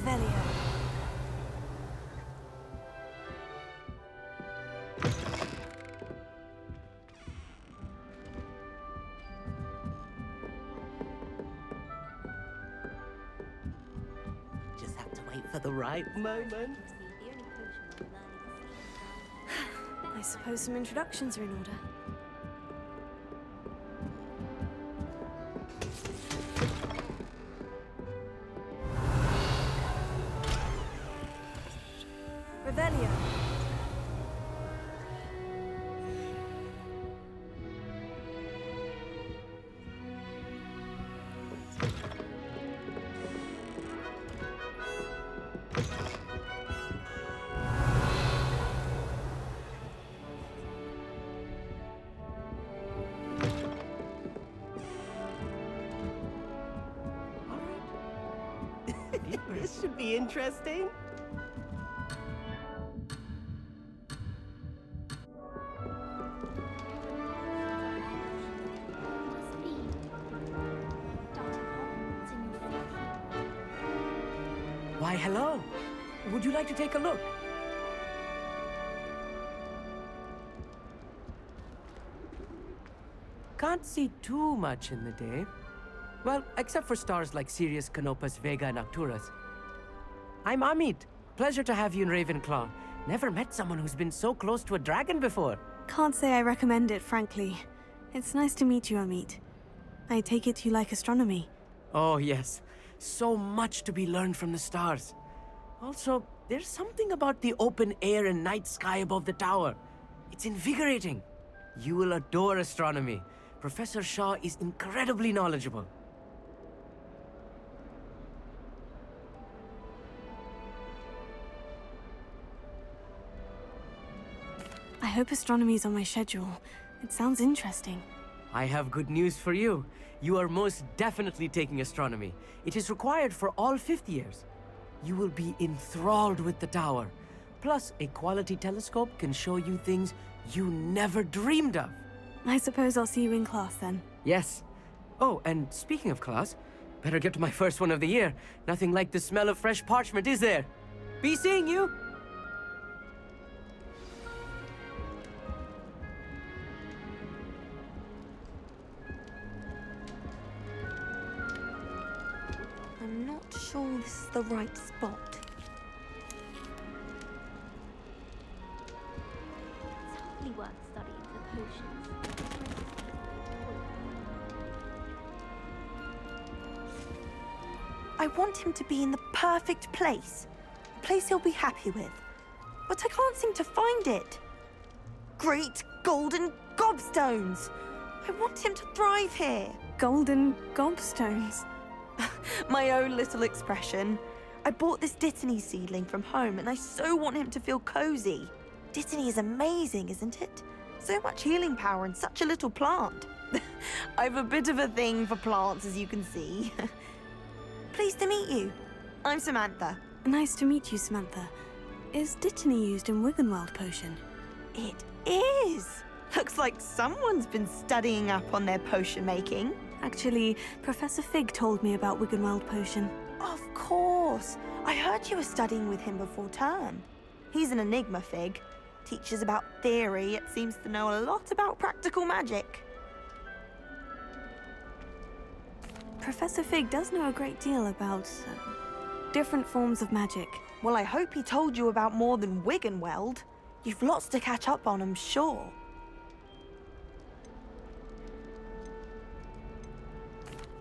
Revelio. Just have to wait for the right moment. I suppose some introductions are in order. Revelio. This should be interesting. Why, hello. Would you like to take a look? Can't see too much in the day. Well, except for stars like Sirius, Canopus, Vega, and Arcturus. I'm Amit. Pleasure to have you in Ravenclaw. Never met someone who's been so close to a dragon before. Can't say I recommend it, frankly. It's nice to meet you, Amit. I take it you like astronomy. Oh, yes. So much to be learned from the stars. Also, there's something about the open air and night sky above the tower. It's invigorating. You will adore astronomy. Professor Shaw is incredibly knowledgeable. I hope astronomy's on my schedule. It sounds interesting. I have good news for you. You are most definitely taking astronomy. It is required for all fifth years. You will be enthralled with the tower. Plus, a quality telescope can show you things you never dreamed of. I suppose I'll see you in class then. Yes. Oh, and speaking of class, better get to my first one of the year. Nothing like the smell of fresh parchment, is there? Be seeing you! I'm not sure this is the right spot. It's hardly worth studying for potions. I want him to be in the perfect place. A place he'll be happy with. But I can't seem to find it. Great golden gobstones! I want him to thrive here. Golden gobstones. My own little expression. I bought this Dittany seedling from home and I so want him to feel cozy. Dittany is amazing, isn't it? So much healing power in such a little plant. I've a bit of a thing for plants, as you can see. Pleased to meet you. I'm Samantha. Nice to meet you, Samantha. Is Dittany used in Wiggenweld potion? It is. Looks like someone's been studying up on their potion making. Actually, Professor Fig told me about Wiggenweld potion. Of course. I heard you were studying with him before term. He's an enigma, Fig. Teaches about theory, yet seems to know a lot about practical magic. Professor Fig does know a great deal about different forms of magic. Well, I hope he told you about more than Wiggenweld. You've lots to catch up on, I'm sure.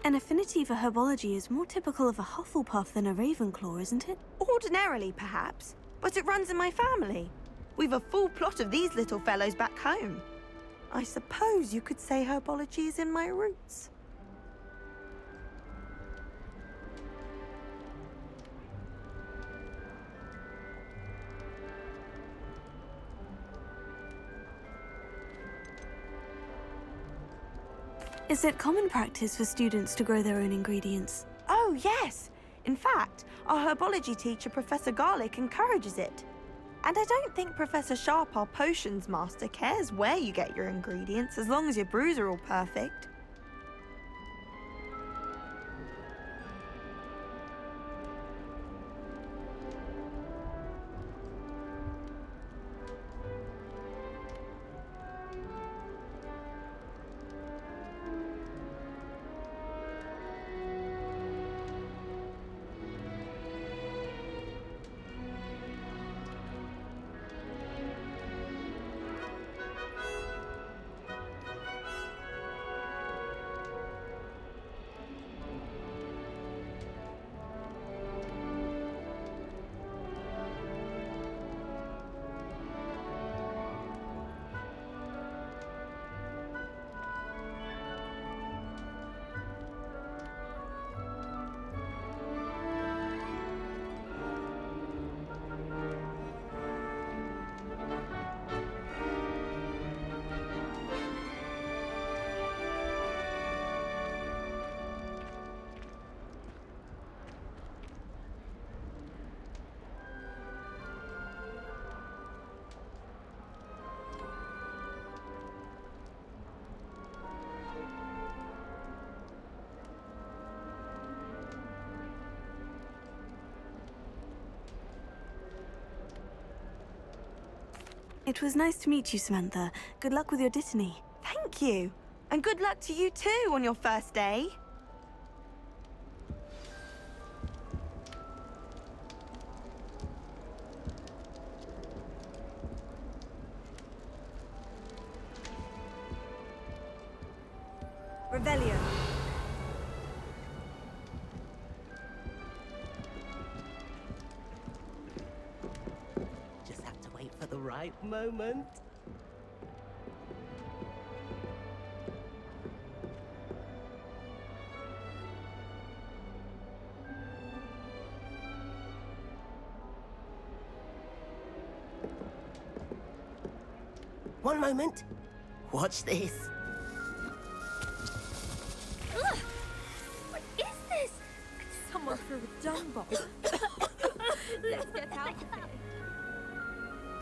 An affinity for herbology is more typical of a Hufflepuff than a Ravenclaw, isn't it? Ordinarily, perhaps, but it runs in my family. We've a full plot of these little fellows back home. I suppose you could say herbology is in my roots. Is it common practice for students to grow their own ingredients? Oh, yes. In fact, our herbology teacher, Professor Garlick, encourages it. And I don't think Professor Sharp, our potions master, cares where you get your ingredients, as long as your brews are all perfect. It was nice to meet you, Samantha. Good luck with your Dittany. Thank you. And good luck to you too on your first day. Revelio. Just have to wait for the right moment. One moment. Watch this. Ugh! What is this? Someone threw a dung bomb. Let's get out of here.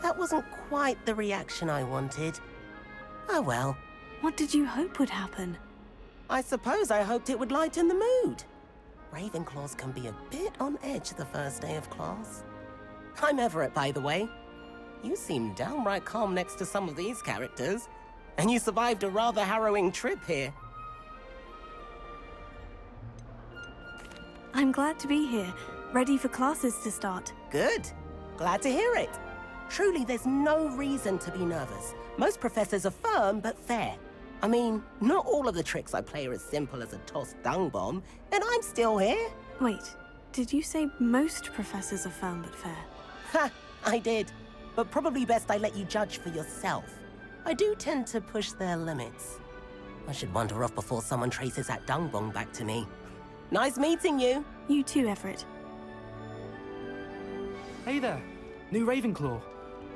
That wasn't quite the reaction I wanted. Oh well. What did you hope would happen? I suppose I hoped it would lighten the mood. Ravenclaws can be a bit on edge the first day of class. I'm Everett, by the way. You seem downright calm next to some of these characters. And you survived a rather harrowing trip here. I'm glad to be here, ready for classes to start. Good. Glad to hear it. Truly, there's no reason to be nervous. Most professors are firm but fair. I mean, not all of the tricks I play are as simple as a tossed dung bomb, and I'm still here. Wait, did you say most professors are firm but fair? Ha, I did. But probably best I let you judge for yourself. I do tend to push their limits. I should wander off before someone traces that dung bomb back to me. Nice meeting you. You too, Everett. Hey there, new Ravenclaw.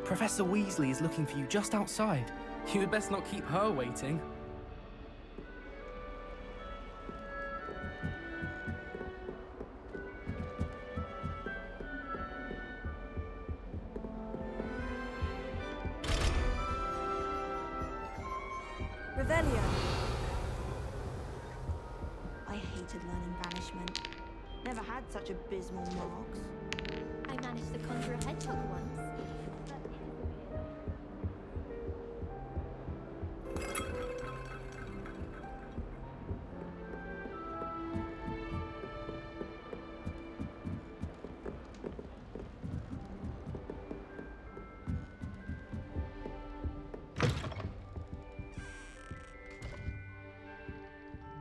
Professor Weasley is looking for you just outside. You had best not keep her waiting. Revelio. I hated learning banishment. Never had such abysmal marks. I managed to conjure a hedgehog once.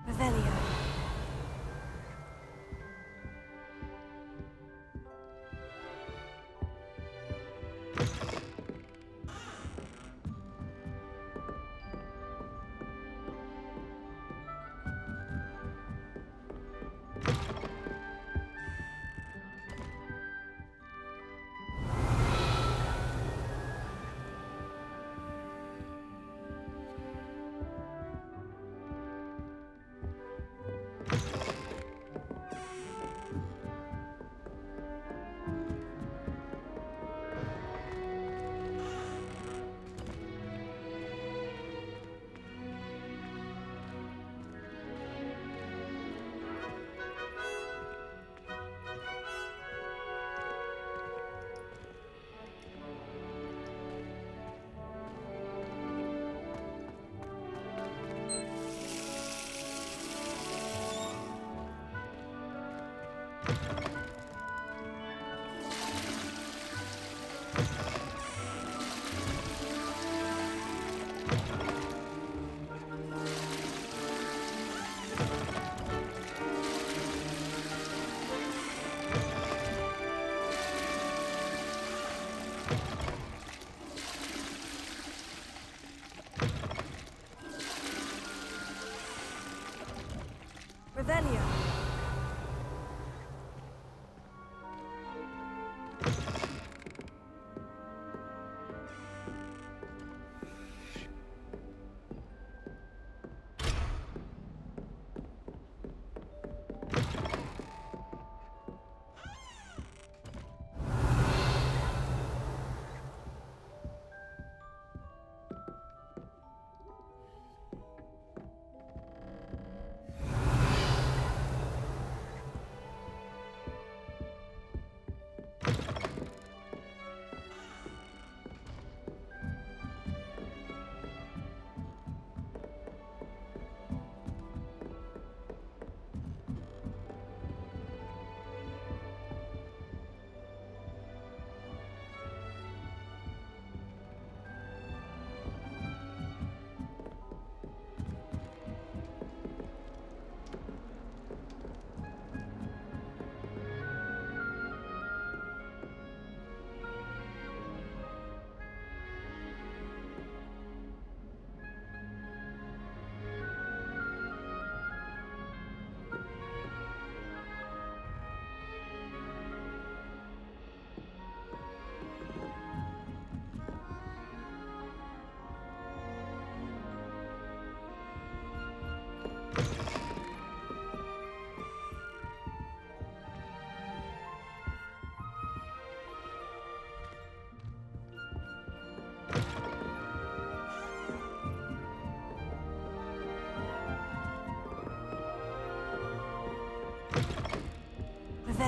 Revelio.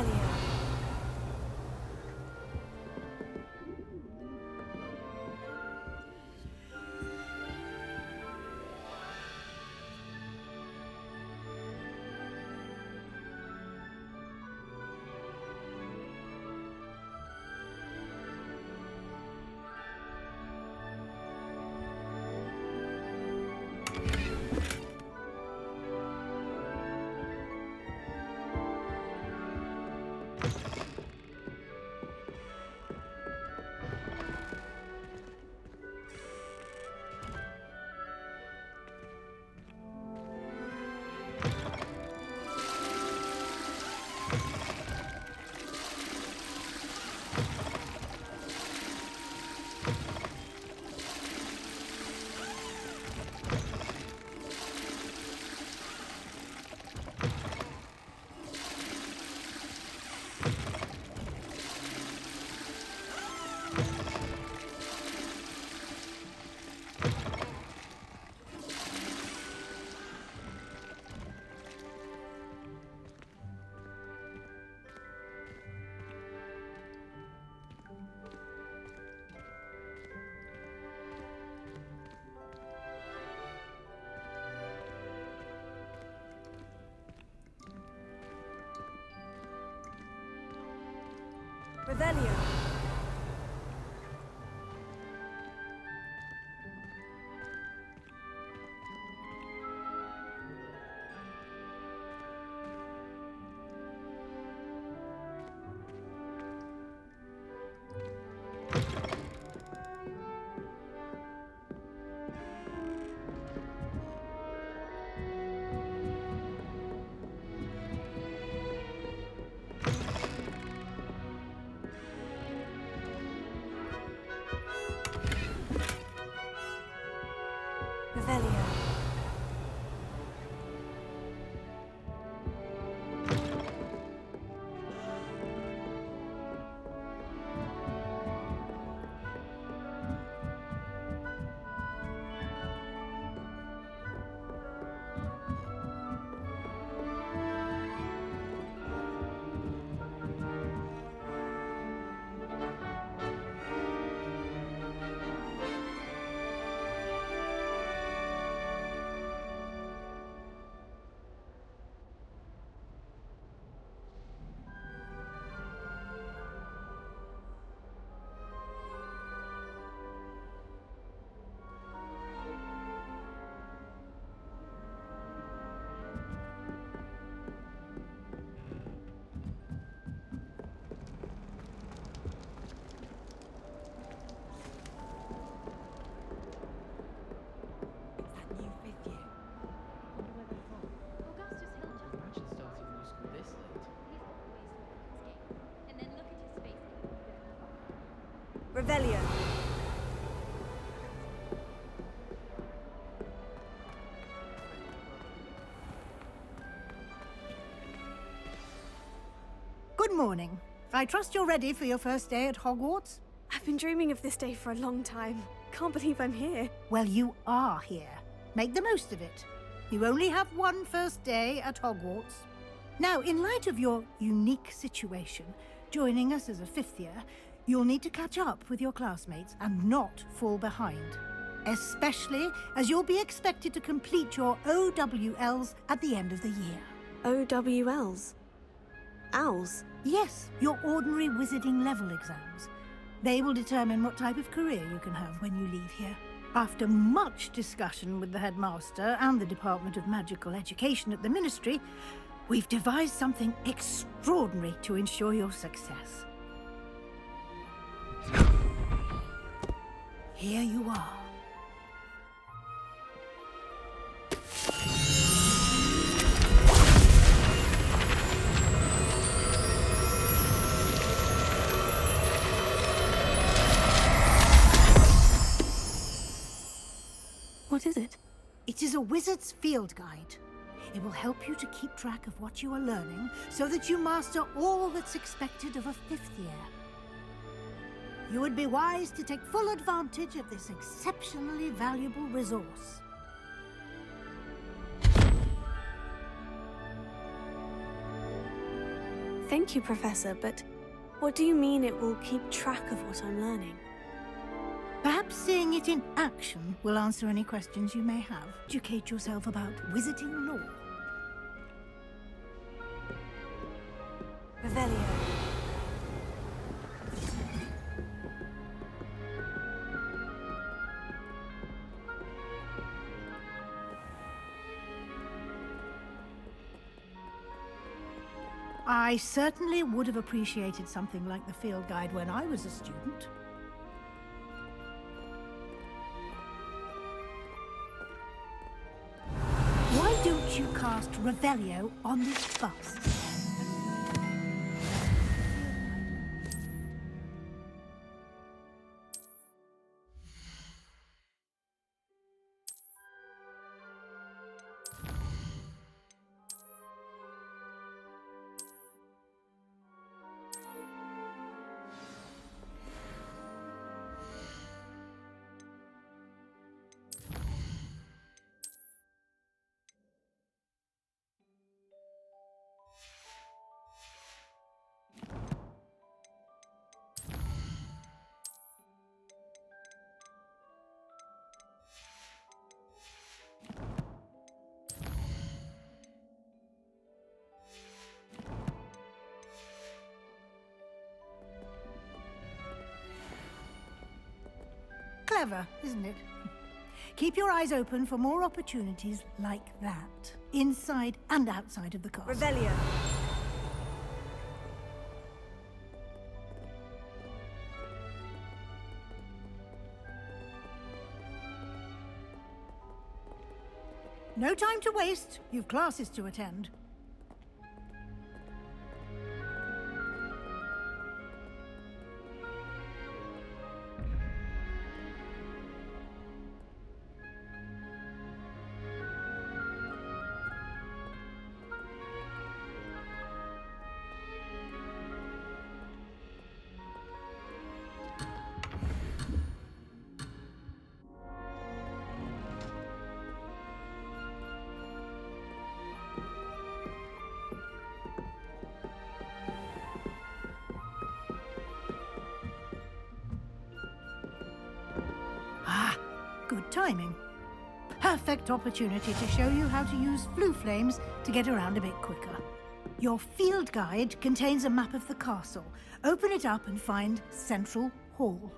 Revelio. Revelio. Revelio. Revelio. Good morning. I trust you're ready for your first day at Hogwarts? I've been dreaming of this day for a long time. Can't believe I'm here. Well, you are here. Make the most of it. You only have one first day at Hogwarts. Now, in light of your unique situation, joining us as a fifth year, you'll need to catch up with your classmates and not fall behind. Especially as you'll be expected to complete your OWLs at the end of the year. OWLs? Owls? Yes, your ordinary wizarding level exams. They will determine what type of career you can have when you leave here. After much discussion with the headmaster and the Department of Magical Education at the Ministry, we've devised something extraordinary to ensure your success. Here you are. What is it? It is a wizard's field guide. It will help you to keep track of what you are learning so that you master all that's expected of a fifth year. You would be wise to take full advantage of this exceptionally valuable resource. Thank you, Professor, but what do you mean it will keep track of what I'm learning? Perhaps seeing it in action will answer any questions you may have. Educate yourself about wizarding lore. Revelio. I certainly would have appreciated something like the field guide when I was a student. Why don't you cast Revelio on this bust? Clever, isn't it? Keep your eyes open for more opportunities like that, inside and outside of the castle. Revelio. No time to waste. You've classes to attend. Good timing. Perfect opportunity to show you how to use flue flames to get around a bit quicker. Your field guide contains a map of the castle. Open it up and find Central Hall.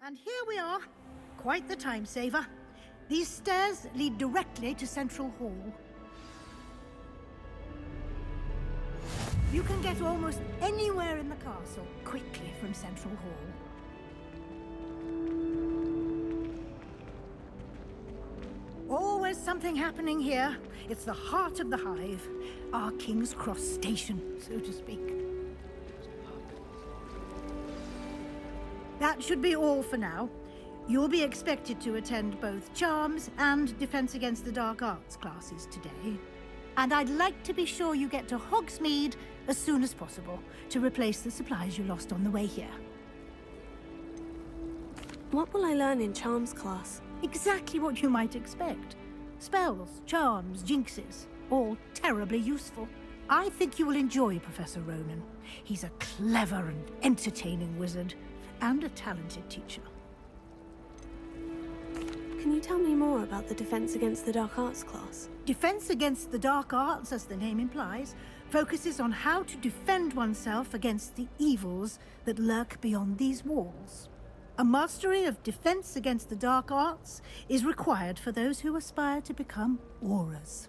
And here we are. Quite the time saver. These stairs lead directly to Central Hall. You can get almost anywhere in the castle quickly from Central Hall. Always something happening here. It's the heart of the hive. Our King's Cross station, so to speak. That should be all for now. You'll be expected to attend both Charms and Defense Against the Dark Arts classes today. And I'd like to be sure you get to Hogsmeade as soon as possible to replace the supplies you lost on the way here. What will I learn in Charms class? Exactly what you might expect. Spells, charms, jinxes, all terribly useful. I think you will enjoy Professor Ronan. He's a clever and entertaining wizard, and a talented teacher. Can you tell me more about the Defense Against the Dark Arts class? Defense Against the Dark Arts, as the name implies, focuses on how to defend oneself against the evils that lurk beyond these walls. A mastery of Defense Against the Dark Arts is required for those who aspire to become auras.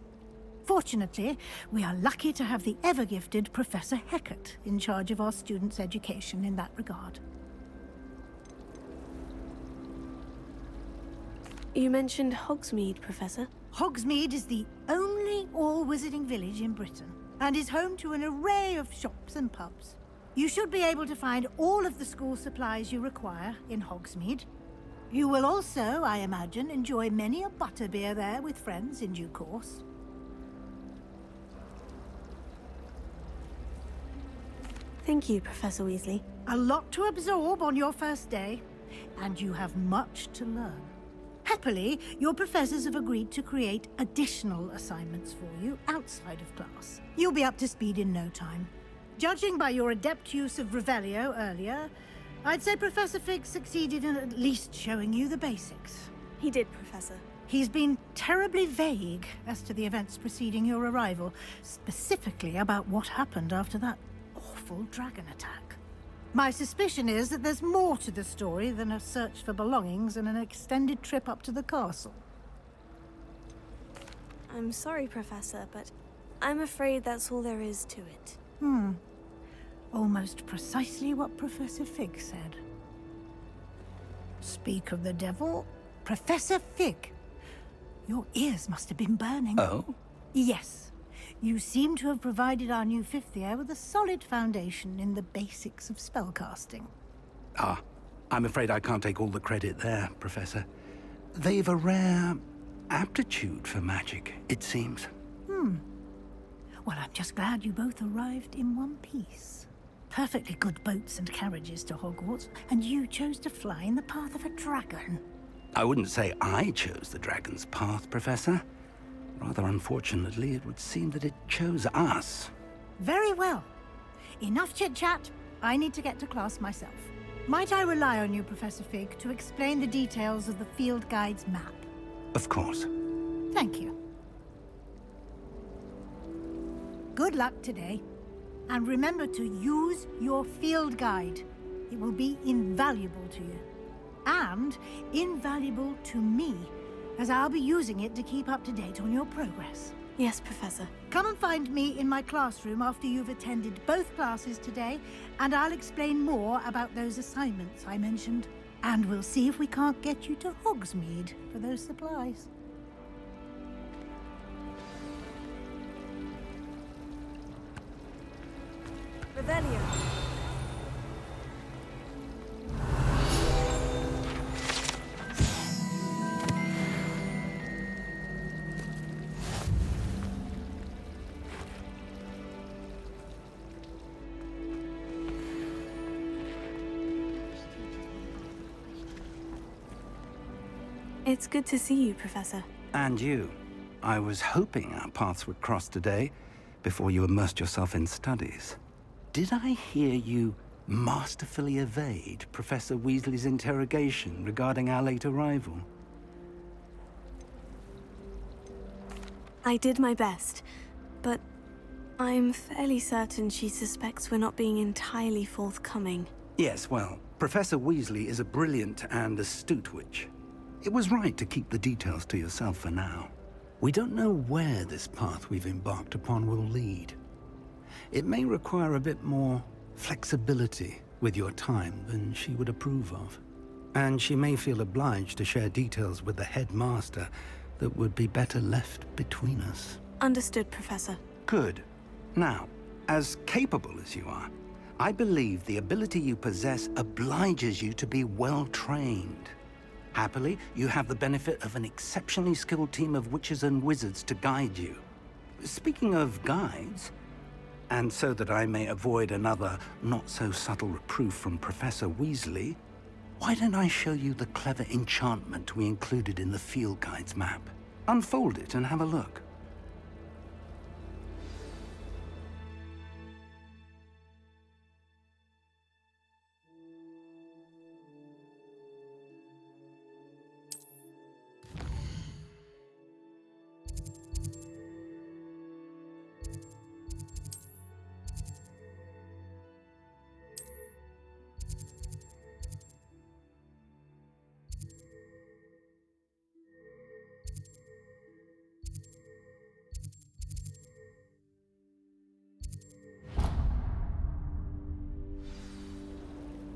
Fortunately, we are lucky to have the ever-gifted Professor Hecat in charge of our students' education in that regard. You mentioned Hogsmeade, Professor. Hogsmeade is the only all-wizarding village in Britain and is home to an array of shops and pubs. You should be able to find all of the school supplies you require in Hogsmeade. You will also, I imagine, enjoy many a butterbeer there with friends in due course. Thank you, Professor Weasley. A lot to absorb on your first day, and you have much to learn. Happily, your professors have agreed to create additional assignments for you outside of class. You'll be up to speed in no time. Judging by your adept use of Revelio earlier, I'd say Professor Fig succeeded in at least showing you the basics. He did, Professor. He's been terribly vague as to the events preceding your arrival, specifically about what happened after that awful dragon attack. My suspicion is that there's more to the story than a search for belongings and an extended trip up to the castle. I'm sorry, Professor, but I'm afraid that's all there is to it. Almost precisely what Professor Fig said. Speak of the devil, Professor Fig. Your ears must have been burning. Oh? Yes. You seem to have provided our new fifth year with a solid foundation in the basics of spellcasting. Ah, I'm afraid I can't take all the credit there, Professor. They've a rare aptitude for magic, it seems. Well, I'm just glad you both arrived in one piece. Perfectly good boats and carriages to Hogwarts, and you chose to fly in the path of a dragon. I wouldn't say I chose the dragon's path, Professor. Rather unfortunately, it would seem that it chose us. Very well. Enough chit-chat. I need to get to class myself. Might I rely on you, Professor Fig, to explain the details of the field guide's map? Of course. Thank you. Good luck today. And remember to use your field guide. It will be invaluable to you. And invaluable to me, as I'll be using it to keep up to date on your progress. Yes, Professor. Come and find me in my classroom after you've attended both classes today, and I'll explain more about those assignments I mentioned. And we'll see if we can't get you to Hogsmeade for those supplies. Revelio. It's good to see you, Professor. And you. I was hoping our paths would cross today, before you immersed yourself in studies. Did I hear you masterfully evade Professor Weasley's interrogation regarding our late arrival? I did my best, but I'm fairly certain she suspects we're not being entirely forthcoming. Yes, well, Professor Weasley is a brilliant and astute witch. It was right to keep the details to yourself for now. We don't know where this path we've embarked upon will lead. It may require a bit more flexibility with your time than she would approve of. And she may feel obliged to share details with the headmaster that would be better left between us. Understood, Professor. Good. Now, as capable as you are, I believe the ability you possess obliges you to be well-trained. Happily, you have the benefit of an exceptionally skilled team of witches and wizards to guide you. Speaking of guides, and so that I may avoid another not-so-subtle reproof from Professor Weasley, why don't I show you the clever enchantment we included in the field guide's map? Unfold it and have a look.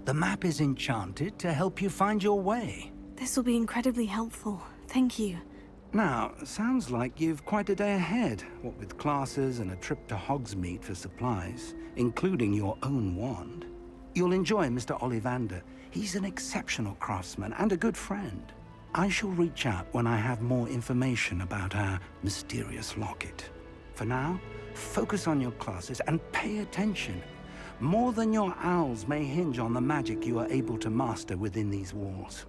The map is enchanted to help you find your way. This will be incredibly helpful. Thank you. Now, sounds like you've quite a day ahead, what with classes and a trip to Hogsmeade for supplies, including your own wand. You'll enjoy Mr. Ollivander. He's an exceptional craftsman and a good friend. I shall reach out when I have more information about our mysterious locket. For now, focus on your classes and pay attention. More than your owls may hinge on the magic you are able to master within these walls.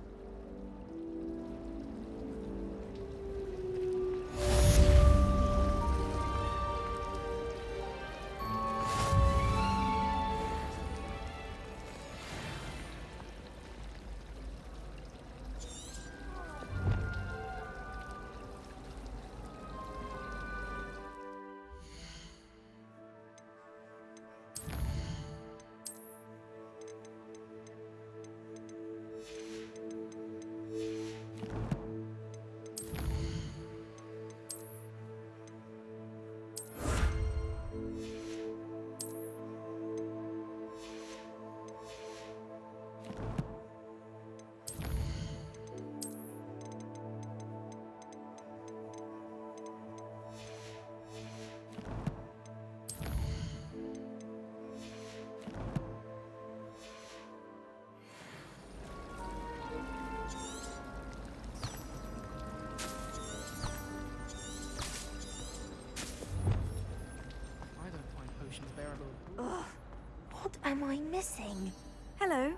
What am I missing? Hello.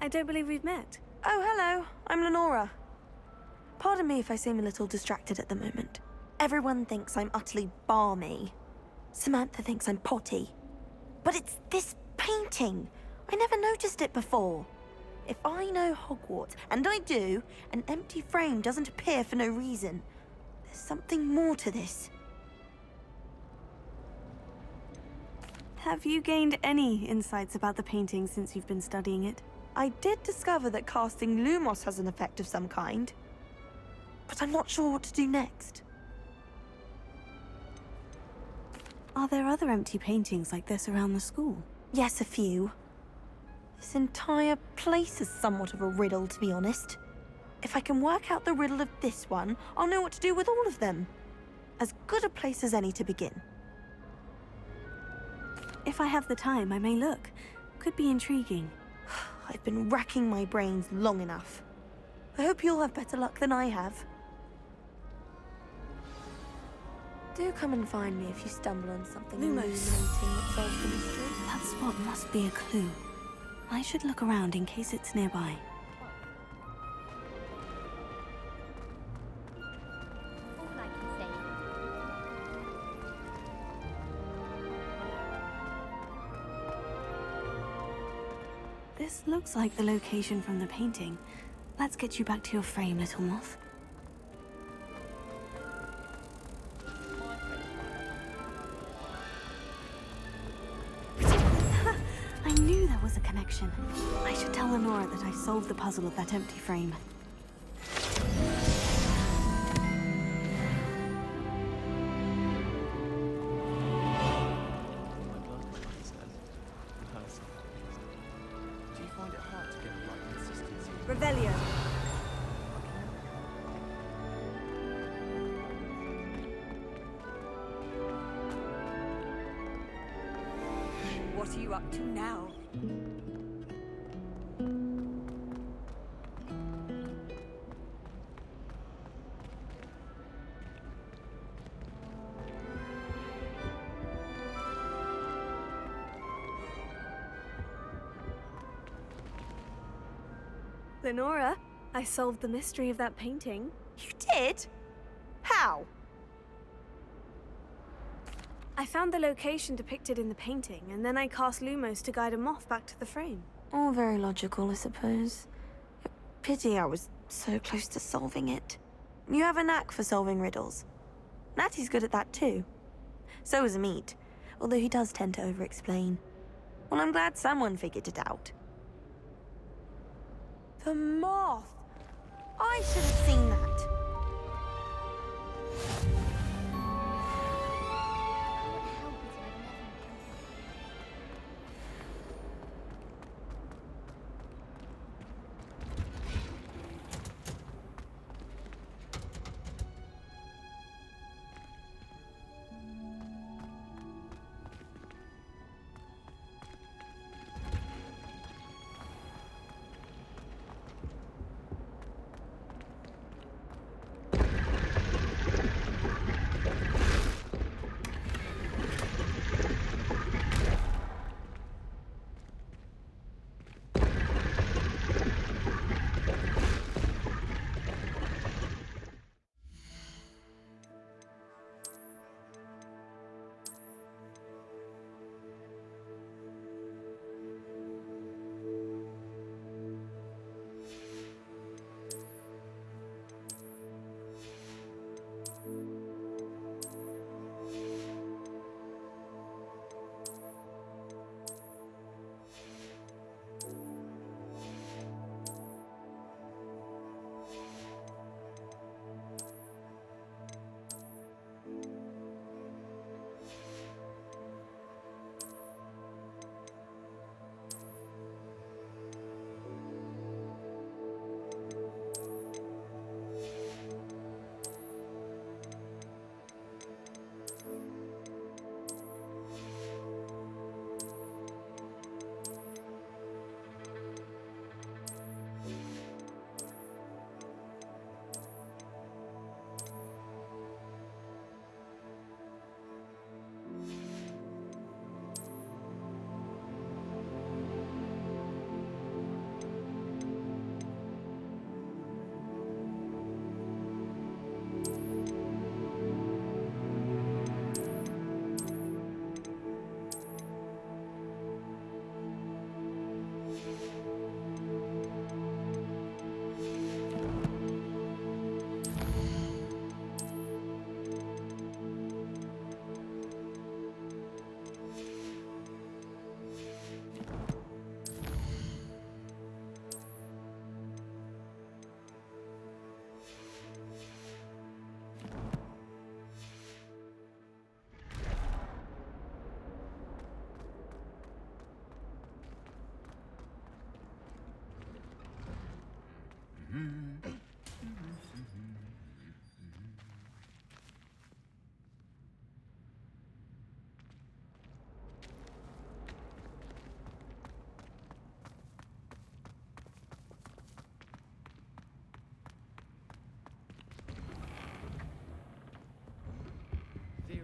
I don't believe we've met. Oh, hello. I'm Lenora. Pardon me if I seem a little distracted at the moment. Everyone thinks I'm utterly balmy. Samantha thinks I'm potty. But it's this painting. I never noticed it before. If I know Hogwarts, and I do, an empty frame doesn't appear for no reason. There's something more to this. Have you gained any insights about the painting since you've been studying it? I did discover that casting Lumos has an effect of some kind. But I'm not sure what to do next. Are there other empty paintings like this around the school? Yes, a few. This entire place is somewhat of a riddle, to be honest. If I can work out the riddle of this one, I'll know what to do with all of them. As good a place as any to begin. If I have the time, I may look. Could be intriguing. I've been racking my brains long enough. I hope you'll have better luck than I have. Do come and find me if you stumble on something Lumos. illuminating that solves the mystery. That spot must be a clue. I should look around in case it's nearby. All I can say. This looks like the location from the painting. Let's get you back to your frame, little moth. I knew there was a connection. I should tell Lenora that I solved the puzzle of that empty frame. Revelio. What are you up to now? Lenora, I solved the mystery of that painting. You did? How? I found the location depicted in the painting, and then I cast Lumos to guide a moth back to the frame. All very logical, I suppose. Pity I was so close to solving it. You have a knack for solving riddles. Natty's good at that too. So is Amit, although he does tend to over-explain. Well, I'm glad someone figured it out. The moth! I should have seen that.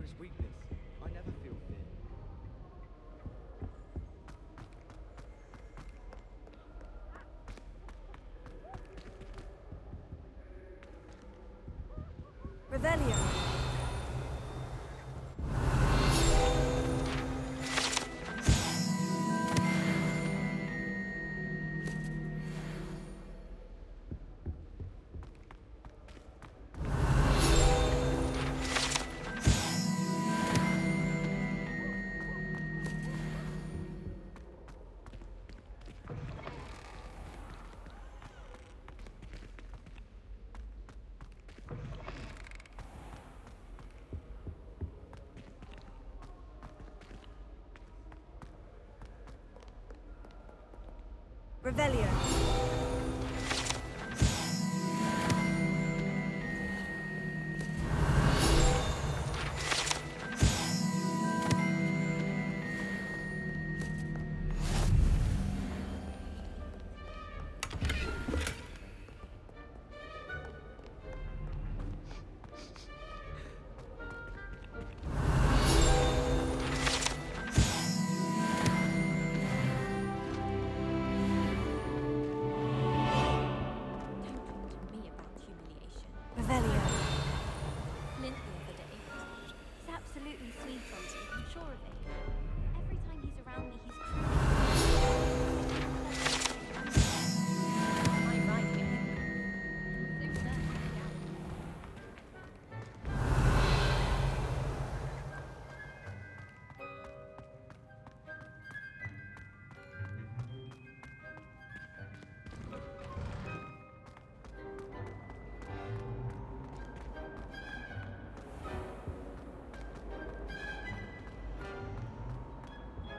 is weakness. I never feel fear. Revelio. Revelio.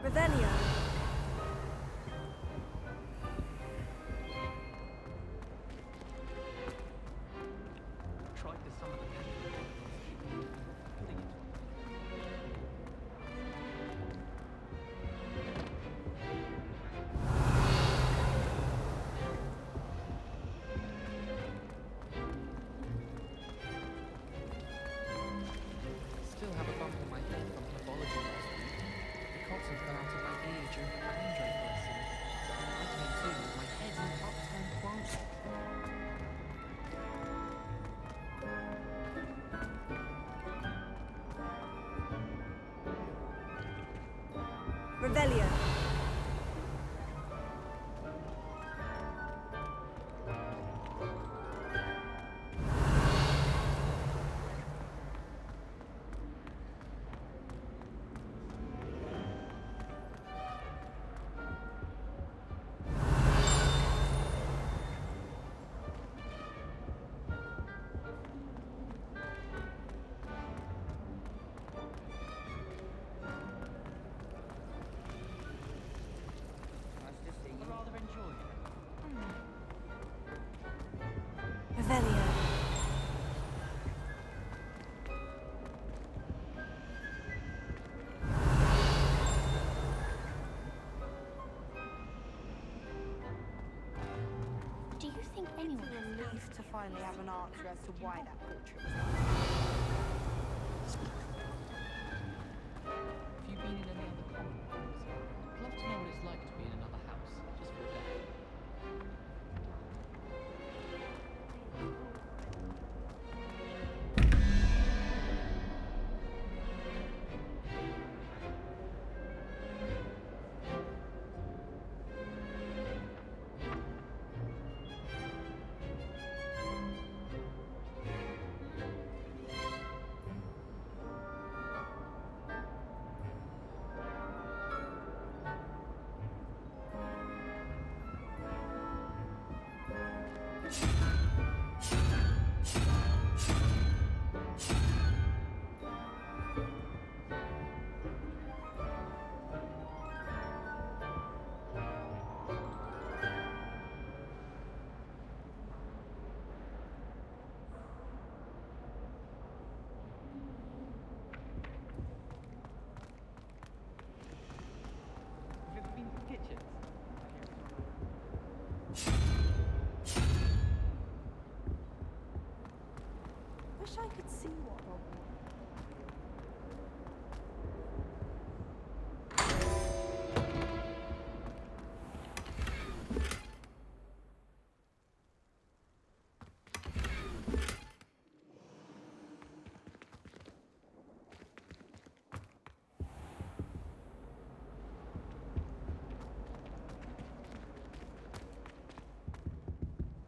Revelio. Tried to summon the cat. Putting it. Still have a bump on my head from pathology last week. The cotton fell out of my ear during the mandrake lesson. I came to with my head in an upturned quadrant. Revelio. I rather enjoy it. Revelio. Do you think anyone It's a has relief to finally have an answer as to why that portrait was Have you been in any other common rooms? I'd love to know what it's like to be in another house, just for a day.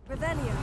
Revelio.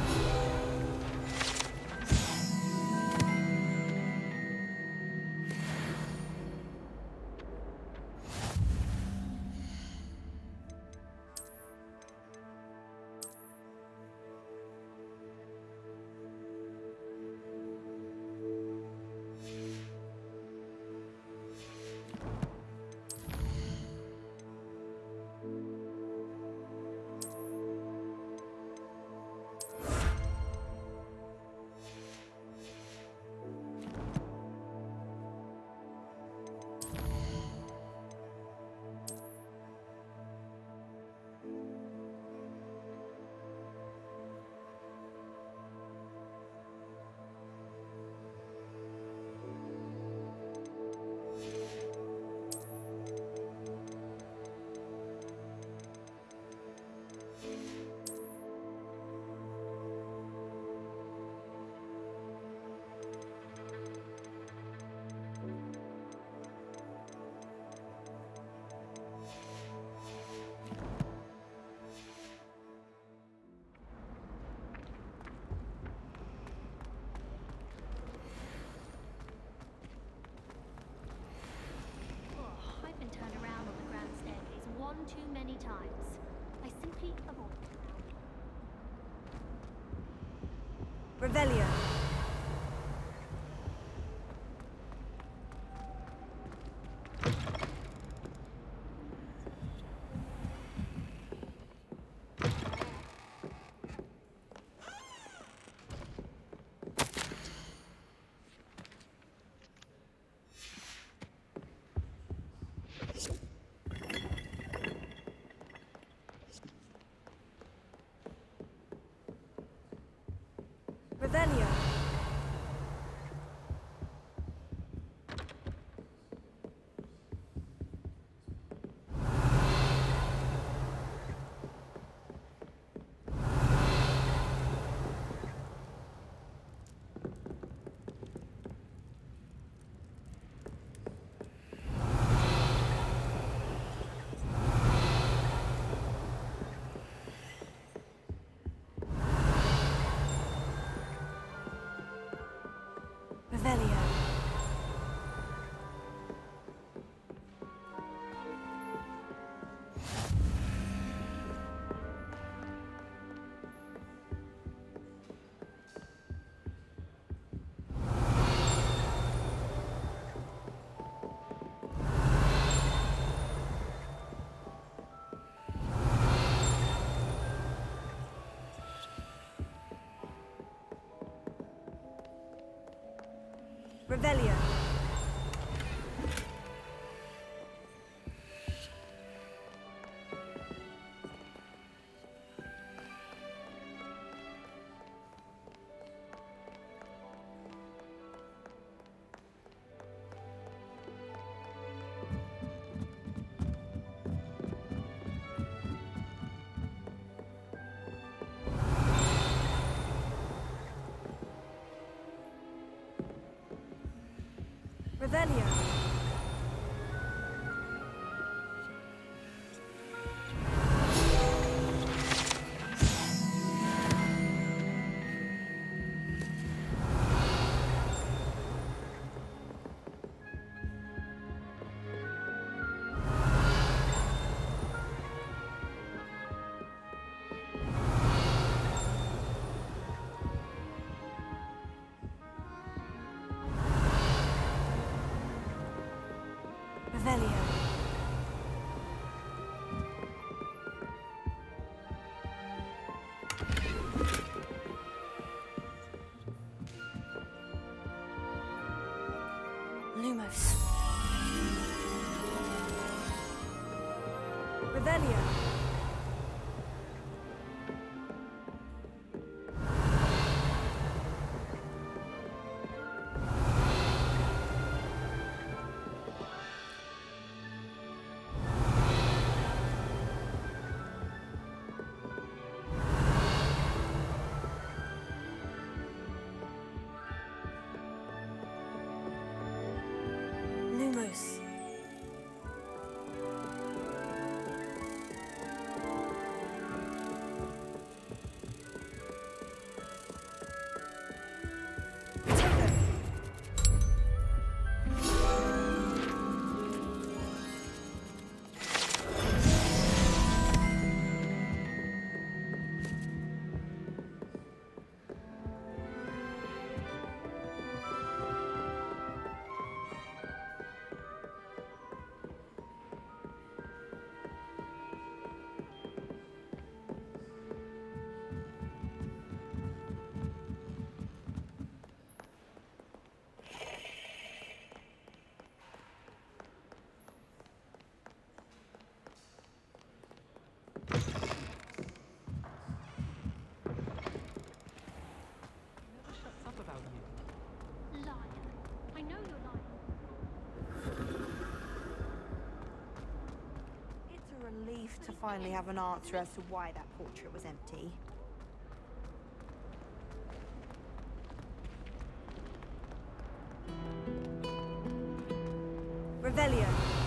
I've been turned around on the grand staircase one too many times. I simply avoid it. Revelio. Revelio. Revelio. Revelio. Revelio. Revelio. Lumos. Revelio. Lumos. finally have an answer as to why that portrait was empty. Revelio.